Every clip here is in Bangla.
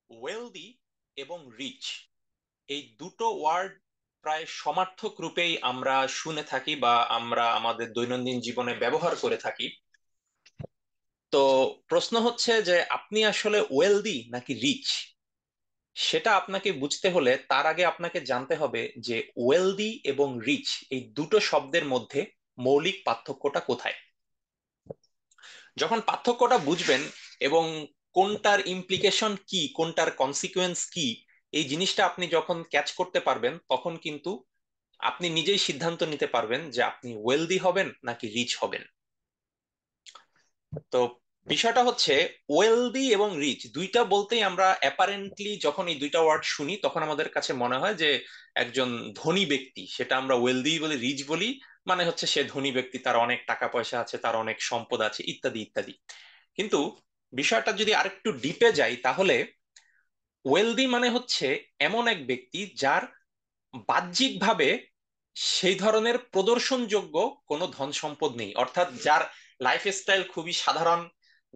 ওয়েলদি এবং রিচ এই দুটো ওয়ার্ড প্রায় সমার্থক রূপেই আমরা শুনে থাকি বা আমরা আমাদের দৈনন্দিন জীবনে ব্যবহার করে থাকি। তো প্রশ্ন হচ্ছে যে আপনি আসলে ওয়েলদি নাকি রিচ, সেটা আপনাকে বুঝতে হলে তার আগে আপনাকে জানতে হবে যে ওয়েলদি এবং রিচ এই দুটো শব্দের মধ্যে মৌলিক পার্থক্যটা কোথায়। যখন পার্থক্যটা বুঝবেন এবং কোনটার ইমপ্লিকেশন কি, কোনটার কনসিকুয়েন্স কি, এই জিনিসটা আপনি যখন ক্যাচ করতে পারবেন তখন কিন্তু আপনি নিজেই সিদ্ধান্ত নিতে পারবেন যে আপনি ওয়েলদি হবেন নাকি রিচ হবেন। তো বিষয়টা হচ্ছে ওয়েলদি এবং রিচ দুইটা বলতেই আমরা অ্যাপারেন্টলি যখন এই দুইটা ওয়ার্ড শুনি তখন আমাদের কাছে মনে হয় যে একজন ধনী ব্যক্তি, সেটা আমরা ওয়েলদি বলি, রিচ বলি, মানে হচ্ছে সে ধনী ব্যক্তি, তার অনেক টাকা পয়সা আছে, তার অনেক সম্পদ আছে, ইত্যাদি ইত্যাদি। কিন্তু বিষয়টা যদি আরেকটু ডিপে যাই তাহলে ওয়েলদি মানে হচ্ছে এমন এক ব্যক্তি যার বাহ্যিকভাবে সেই ধরনের প্রদর্শনযোগ্য কোনো ধন সম্পদ নেই, অর্থাৎ যার লাইফস্টাইল খুবই সাধারণ,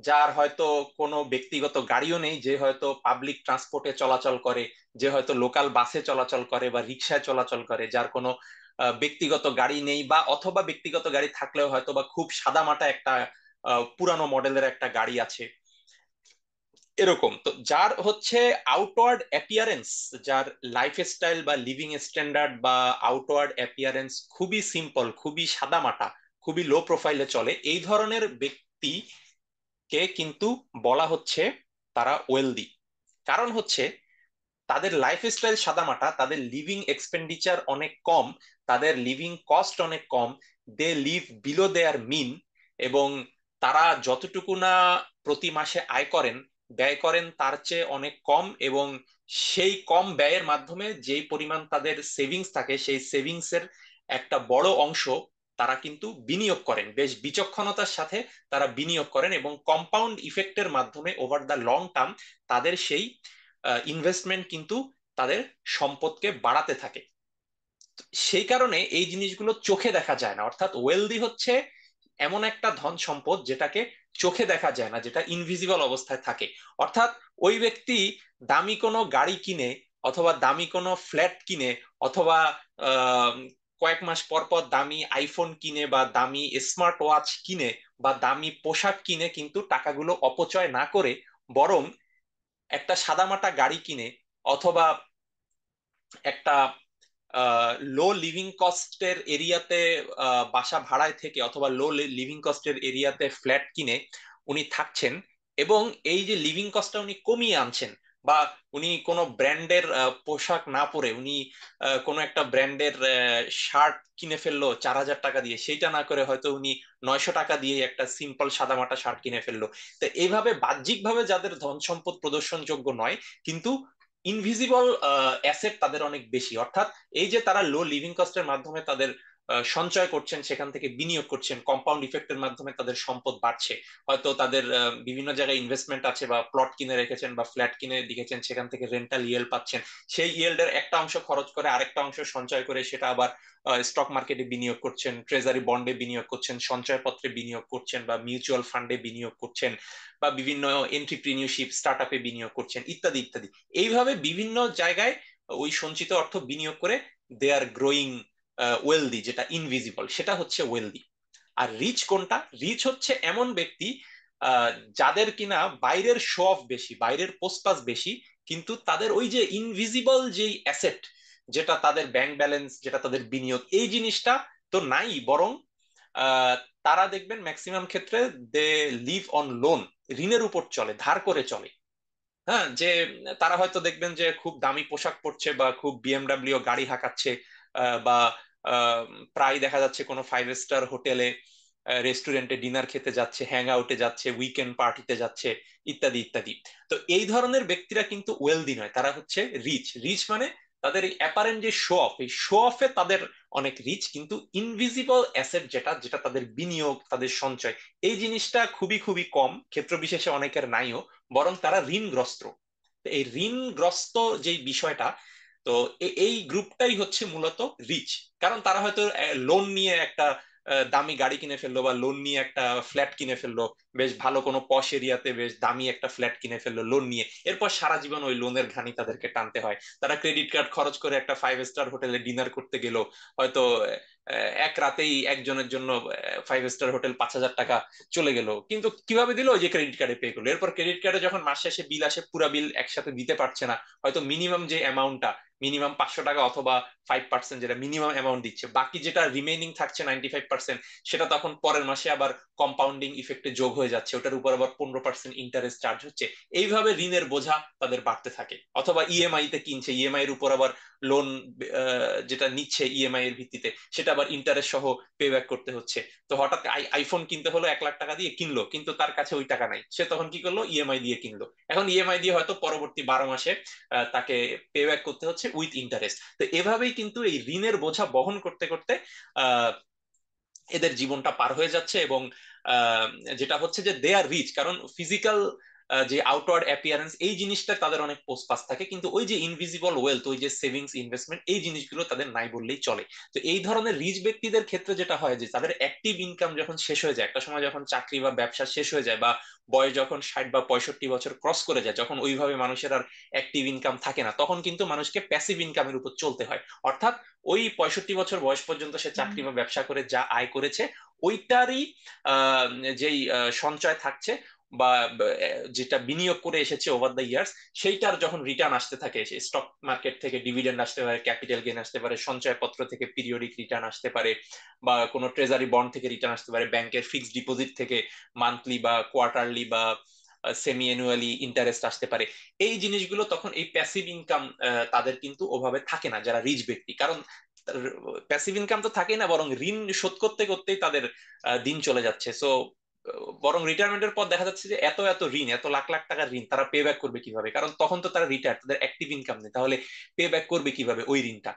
যার হয়তো কোনো ব্যক্তিগত গাড়িও নেই, যে হয়তো পাবলিক ট্রান্সপোর্টে চলাচল করে, যে হয়তো লোকাল বাসে চলাচল করে বা রিক্সায় চলাচল করে, যার কোনো ব্যক্তিগত গাড়ি নেই বা অথবা ব্যক্তিগত গাড়ি থাকলেও হয়তো বা খুব সাদামাটা একটা পুরানো মডেলের একটা গাড়ি আছে, এরকম। তো যার হচ্ছে আউটওয়ার্ড অ্যাপিয়ারেন্স, যার লাইফস্টাইল বা লিভিং স্ট্যান্ডার্ড বা আউটওয়ার্ড অ্যাপিয়ারেন্স খুবই সিম্পল, খুবই সাদামাটা, খুবই লো প্রোফাইলে চলে, এই ধরনের ব্যক্তিকে কিন্তু বলা হচ্ছে তারা ওয়েলদি। কারণ হচ্ছে তাদের লাইফস্টাইল সাদামাটা, তাদের লিভিং এক্সপেন্ডিচার অনেক কম, তাদের লিভিং কস্ট অনেক কম, দে লিভ বিলো দেয়ার মিন, এবং তারা যতটুকু না প্রতি মাসে আয় করেন, ব্যয় করেন তার চেয়ে অনেক কম, এবং সেই কম ব্যয়ের মাধ্যমে যেই পরিমাণ তাদের সেভিংস থাকে সেই সেভিংস এর একটা বড় অংশ তারা কিন্তু বিনিয়োগ করেন, বেশ বিচক্ষণতার সাথে তারা বিনিয়োগ করেন, এবং কম্পাউন্ড ইফেক্টের মাধ্যমে ওভার দ্য লং টার্ম তাদের সেই ইনভেস্টমেন্ট কিন্তু তাদের সম্পদকে বাড়াতে থাকে। সেই কারণে এই জিনিসগুলো চোখে দেখা যায় না, অর্থাৎ ওয়েলদি হচ্ছে এমন একটা ধন সম্পদ যেটাকে চোখে দেখা যায় না, যেটা ইনভিজিবল অবস্থায় থাকে। অর্থাৎ ওই ব্যক্তি দামি কোনো গাড়ি কিনে অথবা দামি কোনো ফ্ল্যাট কিনে অথবা আহ, কয়েক মাস পর পর দামি আইফোন কিনে বা দামি স্মার্ট ওয়াচ কিনে বা দামি পোশাক কিনে কিন্তু টাকাগুলো অপচয় না করে, বরং একটা সাদামাটা গাড়ি কিনে অথবা একটা লো লিভিং কস্টের এরিয়াতে বাসা ভাড়ায় থেকে অথবা লো লিভিং কস্টের এরিয়াতে ফ্ল্যাট কিনে উনি থাকছেন, এবং এই যে লিভিং কস্টটা উনি কমিয়ে আনছেন, বা উনি কোনো ব্র্যান্ডের পোশাক না পরে উনি কোনো একটা ব্র্যান্ডের শার্ট কিনে ফেললো 4,000 টাকা দিয়ে, সেইটা না করে হয়তো উনি 900 টাকা দিয়ে একটা সিম্পল সাদামাটা শার্ট কিনে ফেললো। তো এইভাবে বাহ্যিকভাবে যাদের ধন সম্পদ প্রদর্শনযোগ্য নয় কিন্তু ইনভিজিবল অ্যাসেট তাদের অনেক বেশি, অর্থাৎ এই যে তারা লো লিভিং কস্টের মাধ্যমে তাদের সঞ্চয় করছেন, সেখান থেকে বিনিয়োগ করছেন, কম্পাউন্ড ইফেক্টের মাধ্যমে তাদের সম্পদ বাড়ছে, হয়তো তাদের বিভিন্ন জায়গায় ইনভেস্টমেন্ট আছে বা প্লট কিনে রেখেছেন বা ফ্ল্যাট কিনে রেখেছেন, সেখান থেকে রেন্টাল ইয়েল্ড পাচ্ছেন, সেই ইয়েল্ডের একটা অংশ খরচ করে আরেকটা অংশ সঞ্চয় করে সেটা আবার স্টক মার্কেটে বিনিয়োগ করছেন, ট্রেজারি বন্ডে বিনিয়োগ করছেন, সঞ্চয়পত্রে বিনিয়োগ করছেন বা মিউচুয়াল ফান্ডে বিনিয়োগ করছেন, বা বিভিন্ন এন্ট্রিপ্রিনিয়রশিপ স্টার্ট আপে বিনিয়োগ করছেন, ইত্যাদি ইত্যাদি। এইভাবে বিভিন্ন জায়গায় ওই সঞ্চিত অর্থ বিনিয়োগ করে দে আর গ্রোয়িং ওয়েলদি, যেটা ইনভিজিবল সেটা হচ্ছে ওয়েলদি। আর রিচ কোনটা? রিচ হচ্ছে এমন ব্যক্তি আহ, যাদের কিনা বাইরের শো অফ বেশি, বাইরের পোস্টাস বেশি, কিন্তু তাদের ওই যে ইনভিজিবল যেই অ্যাসেট, যেটা তাদের ব্যাংক ব্যালেন্স, যেটা তাদের বিনিয়োগ, এই জিনিসটা তো নাই, বরং আহ, তারা দেখবেন ম্যাক্সিমাম ক্ষেত্রে দে লিভ অন লোন, ঋণের উপর চলে, ধার করে চলে। হ্যাঁ, যে তারা হয়তো দেখবেন যে খুব দামি পোশাক পরছে বা খুব বিএমডাব্লিউ গাড়ি হাঁকাচ্ছে, বা আহ, প্রায় দেখা যাচ্ছে কোনো 5 স্টার হোটেলে, রেস্টুরেন্টে ডিনার খেতে যাচ্ছে, হ্যাং আউটে যাচ্ছে, উইকেন্ড পার্টিতে যাচ্ছে, ইত্যাদি ইত্যাদি। তো এই ধরনের ব্যক্তিরা কিন্তু ওয়েলদি নয়, তারা হচ্ছে রিচ। রিচ মানে তাদের এই অ্যাপারেন্ট যে শো অফ, এই শো অফে তাদের অনেক রিচ, কিন্তু ইনভিজিবল অ্যাসেট যেটা, যেটা তাদের বিনিয়োগ, তাদের সঞ্চয়, এই জিনিসটা খুবই খুবই কম, ক্ষেত্র বিশেষে অনেকের নাইও, বরং তারা ঋণগ্রস্ত। তো এই ঋণগ্রস্ত যেই বিষয়টা, তো এই গ্রুপটাই হচ্ছে মূলত রিচ। কারণ তারা হয়তো লোন নিয়ে একটা দামি গাড়ি কিনে ফেললো বা লোন নিয়ে একটা ফ্ল্যাট কিনে ফেললো, বেশ ভালো কোনো পশ এরিয়াতে বেশ দামি একটা ফ্ল্যাট কিনে ফেললো লোন নিয়ে, এরপর সারা জীবন ওই লোনের ঘানি তাদেরকে টানতে হয়। তারা ক্রেডিট কার্ড খরচ করে একটা 5 স্টার হোটেলে ডিনার করতে গেল, হয়তো এক রাতেই একজনের জন্য 5 স্টার হোটেল 5,000 টাকা চলে গেল, কিন্তু কিভাবে দিল? ওই যে ক্রেডিট কার্ডে পে করলো। এরপর ক্রেডিট কার্ডে যখন মাস শেষে বিল আসে, পুরা বিল একসাথে দিতে পারছে না, হয়তো মিনিমাম যে অ্যামাউন্টটা, মিনিমাম 500 টাকা অথবা 5%, যেটা মিনিমাম অ্যামাউন্ট দিচ্ছে, বাকি যেটা রিমেইনিং থাকছে 95%, সেটা তখন পরের মাসে আবার কম্পাউন্ডিং ইফেক্টে যোগ হয়ে যাচ্ছে, ওটার উপর আবার 15% ইন্টারেস্ট চার্জ হচ্ছে। এইভাবে ঋণের বোঝা তাদের বাড়তে থাকে। অথবা ইএমআই তে কিনছে, ইএমআই এর উপর আবার লোন যেটা নিচ্ছে ইএমআই এর ভিত্তিতে, সেটা আবার ইন্টারেস্ট সহ পে ব্যাক করতে হচ্ছে। তো হঠাৎ আইফোন কিনতে হলো 1 লাখ টাকা দিয়ে, কিনলো, কিন্তু তার কাছে ওই টাকা নাই, সে তখন কি করলো? ইএমআই দিয়ে কিনলো। এখন ইএমআই দিয়ে হয়তো পরবর্তী 12 মাসে তাকে পে ব্যাক করতে হচ্ছে উইথ ইন্টারেস্ট। তো এভাবেই কিন্তু এই ঋণের বোঝা বহন করতে করতে আহ এদের জীবনটা পার হয়ে যাচ্ছে। এবং আহ, যেটা হচ্ছে যে দে আর রিচ, কারণ ফিজিক্যাল যে আউটওয়ার্ড অ্যাপিয়ারেন্স এই জিনিসটা তাদের অনেক পোস্টপাস থাকে, কিন্তু ওই যে ইনভিজিবল ওয়েলথ, ওই যে সেভিংস ইনভেস্টমেন্ট, এই জিনিসগুলো তাদের নাই বললেই চলে। তো এই ধরনের রিচ ব্যক্তিদের ক্ষেত্রে যেটা হয় যে তাদের অ্যাক্টিভ ইনকাম যখন শেষ হয়ে যায়, একটা সময় যখন চাকরি বা ব্যবসা শেষ হয়ে যায়, বা বয়স যখন 60 বা 65 বছর ক্রস করে যায়, যখন ওইভাবে মানুষের আর অ্যাক্টিভ ইনকাম থাকে না, তখন কিন্তু মানুষকে প্যাসিভ ইনকামের উপর চলতে হয়। অর্থাৎ ওই 65 বছর বয়স পর্যন্ত সে চাকরি বা ব্যবসা করে যা আয় করেছে, ওইটারই আহ, যেই সঞ্চয় থাকছে বা যেটা বিনিয়োগ করে এসেছে ওভার দ্য ইয়ার্স, সেইটার যখন রিটার্ন আসতে থাকে, স্টক মার্কেট থেকে ডিভিডেন্ড আসতে পারে, ক্যাপিটাল গেইন আসতে পারে, সঞ্চয়পত্র থেকে পিরিয়ডিক রিটার্ন আসতে পারে, বা কোনো ট্রেজারি বন্ড থেকে রিটার্ন আসতে পারে, ব্যাংকের ফিক্সড ডিপোজিট থেকে মান্থলি বা কোয়ার্টারলি বা সেমি অ্যানুয়ালি ইন্টারেস্ট আসতে পারে। এই জিনিসগুলো তখন এই প্যাসিভ ইনকাম তাদের কিন্তু ওভাবে থাকে না যারা রিচ ব্যক্তি, কারণ প্যাসিভ ইনকাম তো থাকেই না, বরং ঋণ শোধ করতে করতেই তাদের দিন চলে যাচ্ছে। সো বরং রিটায়ারমেন্টের পর দেখা যাচ্ছে যে এত এত ঋণ, এত লাখ লাখ টাকার ঋণ তারা পে ব্যাক করবে কিভাবে? কারণ তখন তো তারা রিটায়ার, তাদের অ্যাক্টিভ ইনকাম নেই, তাহলে পে ব্যাক করবে কিভাবে ওই ঋণটা?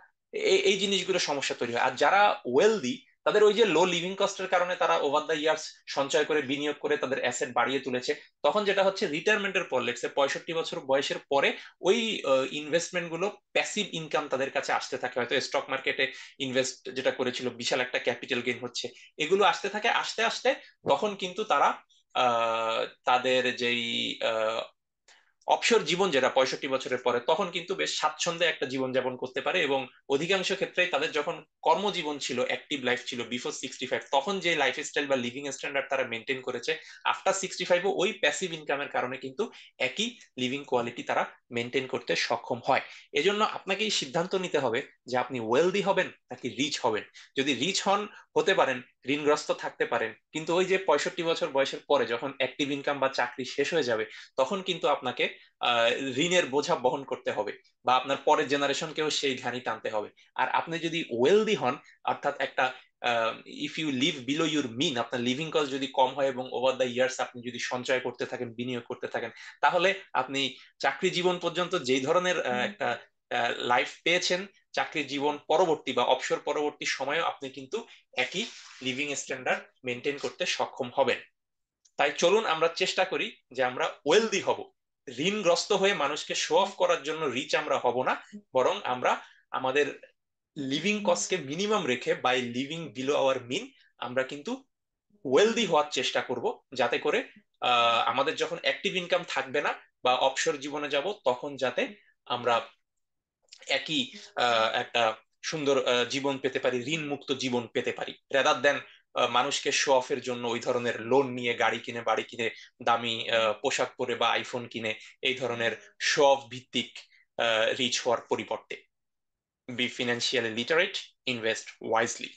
এই জিনিসগুলো সমস্যা তৈরি হয়। আর যারা ওয়েলদি, তাদের ওই যে লো লিভিং কস্টের কারণে তারা ওভার দ্য ইয়ার্স সঞ্চয় করে বিনিয়োগ করে তাদের অ্যাসেট বাড়িয়ে তুলেছে। তখন যেটা হচ্ছে, রিটায়ারমেন্টের পর, লেটসে 65 বছর বয়সের পরে, ওই ইনভেস্টমেন্ট গুলো প্যাসিভ ইনকাম তাদের কাছে আসতে থাকে। হয়তো স্টক মার্কেটে ইনভেস্ট যেটা করেছিল, বিশাল একটা ক্যাপিটাল গেইন হচ্ছে, এগুলো আসতে থাকে আস্তে আস্তে। তখন কিন্তু তারা তাদের যেই অবসর জীবন, যেটা 65 বছরের পরে, তখন কিন্তু বেশ স্বাচ্ছন্দ্যে একটা জীবন যাপন করতে পারে। এবং অধিকাংশ ক্ষেত্রেই তাদের যখন কর্মজীবন ছিল, অ্যাক্টিভ লাইফ ছিল বিফোর 65, তখন যে লাইফ স্টাইল বা লিভিং স্ট্যান্ডার্ড তারা মেনটেন করেছে, আফটার 65ও ওই প্যাসিভ ইনকামের কারণে কিন্তু একই লিভিং কোয়ালিটি তারা মেনটেন করতে সক্ষম হয়। এজন্য আপনাকে এই সিদ্ধান্ত নিতে হবে যে আপনি ওয়েলদি হবেন নাকি রিচ হবেন। যদি রিচ হন, হতে পারেন, ঋণগ্রস্ত থাকতে পারেন, কিন্তু ওই যে 65 বছর বয়সের পরে যখন অ্যাক্টিভ ইনকাম বা চাকরি শেষ হয়ে যাবে, তখন কিন্তু আপনাকে আহ, ঋণের বোঝা বহন করতে হবে, বা আপনার পরের জেনারেশনকেও সেই ঘানি টানতে হবে। আর আপনি যদি ওয়েলদি হন, অর্থাৎ একটা if you live below your mean, আপনার লিভিং কস্ট যদি কম হয় এবং ওভার দ্য ইয়ার্স আপনি যদি সঞ্চয় করতে থাকেন, বিনিয়োগ করতে থাকেন, তাহলে আপনি চাকরি জীবন পর্যন্ত যেই ধরনের একটা লাইফ পেয়েছেন, চাকরি জীবন পরবর্তী বা অবসর পরবর্তী সময়েও আপনি কিন্তু একই লিভিং স্ট্যান্ডার্ড মেনটেন করতে সক্ষম হবেন। তাই চলুন আমরা চেষ্টা করি যে আমরা ওয়েলদি হব, ঋণগ্রস্ত হয়ে মানুষকে শো অফ করার জন্য রিচ আমরা হব না, বরং আমরা আমাদের লিভিং কস্টকে মিনিমাম রেখে, বাই লিভিং বিলো আওয়ার মিন, আমরা কিন্তু ওয়েলদি হওয়ার চেষ্টা করব, যাতে করে আমাদের যখন অ্যাক্টিভ ইনকাম থাকবে না বা অবসর জীবনে যাব, তখন যাতে আমরা একই একটা সুন্দর জীবন পেতে পারি, ঋণ মুক্ত জীবন পেতে পারি, রেদার দেন মানুষকে শো অফের জন্য ওই ধরনের লোন নিয়ে গাড়ি কিনে, বাড়ি কিনে, দামি পোশাক পরে বা আইফোন কিনে, এই ধরনের শো অফ ভিত্তিক রিচ হওয়ার পরিবর্তে। Be financially literate, invest wisely.